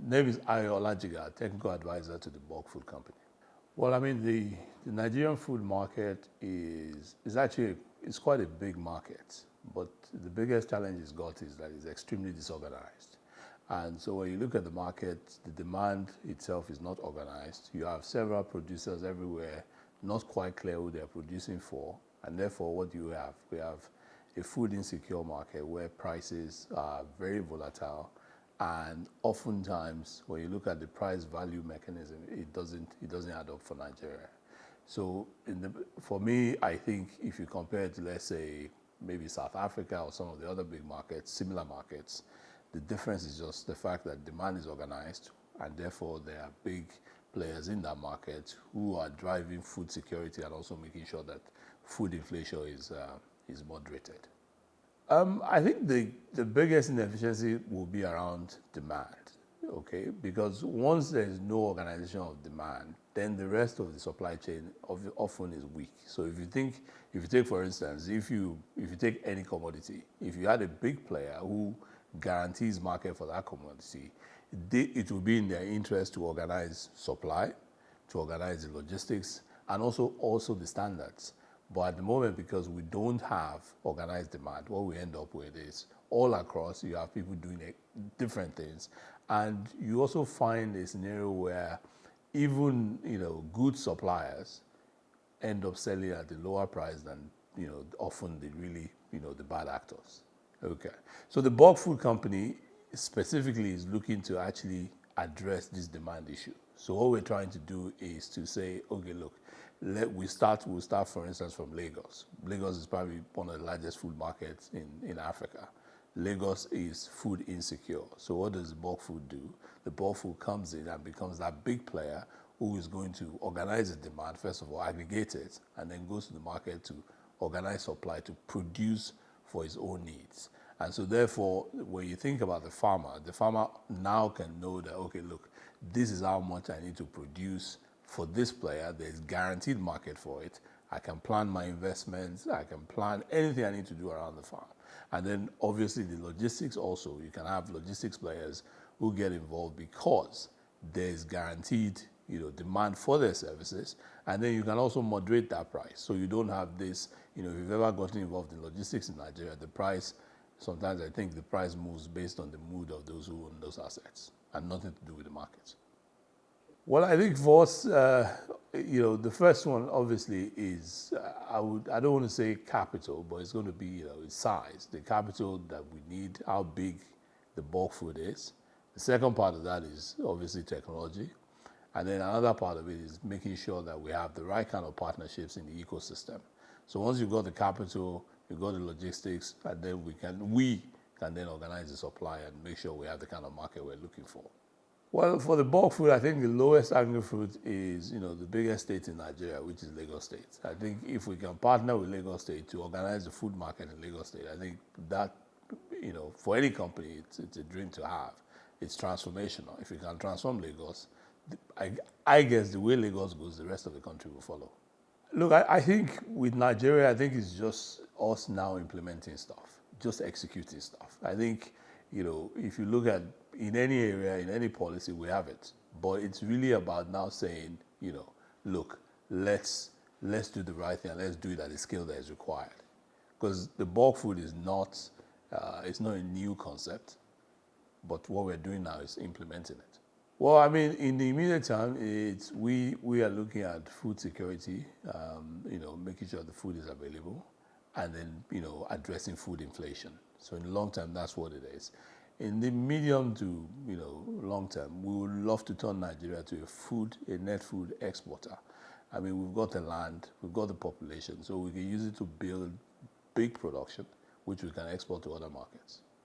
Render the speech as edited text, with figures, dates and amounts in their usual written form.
name is Ayo Olajiga, technical advisor to the bulk food company. Well, I mean, the Nigerian food market is actually it's quite a big market, but the biggest challenge it's got is that it's extremely disorganized. And so when you look at the market, the demand itself is not organized. You have several producers everywhere, not quite clear who they're producing for, and therefore what do you have? We have a food insecure market where prices are very volatile, and oftentimes when you look at the price value mechanism, it doesn't add up for Nigeria. So for me, I think if you compare it to, let's say, maybe South Africa or some of the other big markets, similar markets, the difference is just the fact that demand is organized, and therefore there are big players in that market who are driving food security and also making sure that food inflation is moderated. I think the biggest inefficiency will be around demand, okay? Because once there is no organization of demand, then the rest of the supply chain often is weak. So if you take, for instance, if you take any commodity, if you had a big player who guarantees market for that commodity, it will be in their interest to organize supply, to organize the logistics, and also the standards. But at the moment, because we don't have organized demand, what we end up with is all across, you have people doing different things. And you also find a scenario where even, good suppliers end up selling at a lower price than, often the bad actors. Okay. So the bulk food company specifically is looking to actually address this demand issue. So what we're trying to do is to say, okay, look, we'll start, for instance, from Lagos. Lagos is probably one of the largest food markets in Africa. Lagos is food insecure. So what does the bulk food do? The bulk food comes in and becomes that big player who is going to organize the demand, first of all, aggregate it, and then goes to the market to organize supply to produce for his own needs. And so therefore, when you think about the farmer now can know that, okay, look, this is how much I need to produce for this player. There's guaranteed market for it. I can plan my investments. I can plan anything I need to do around the farm. And then obviously the logistics also, you can have logistics players who get involved because there's guaranteed demand for their services, and then you can also moderate that price. So you don't have this, if you've ever gotten involved in logistics in Nigeria, the price, sometimes I think the price moves based on the mood of those who own those assets and nothing to do with the market. Well, I think for us, the first one obviously is, I don't want to say capital, but it's going to be, its size, the capital that we need, how big the bulk food is. The second part of that is obviously technology. And then another part of it is making sure that we have the right kind of partnerships in the ecosystem. So once you've got the capital, you've got the logistics, and then we can then organize the supply and make sure we have the kind of market we're looking for. Well, for the bulk food, I think the lowest hanging fruit is, the biggest state in Nigeria, which is Lagos State. I think if we can partner with Lagos State to organize the food market in Lagos State, I think that, for any company, it's a dream to have. It's transformational. If we can transform Lagos, I guess the way Lagos goes, the rest of the country will follow. Look, I think with Nigeria, I think it's just us now implementing stuff, just executing stuff. I think, if you look at in any area, in any policy, we have it. But it's really about now saying, look, let's do the right thing and let's do it at the scale that is required. Because the bulk food is not, it's not a new concept, but what we're doing now is implementing it. Well, I mean, in the immediate term, we are looking at food security, making sure the food is available, and then, addressing food inflation. So in the long term, that's what it is. In the medium to, long term, we would love to turn Nigeria to a net food exporter. I mean, we've got the land, we've got the population, so we can use it to build big production, which we can export to other markets.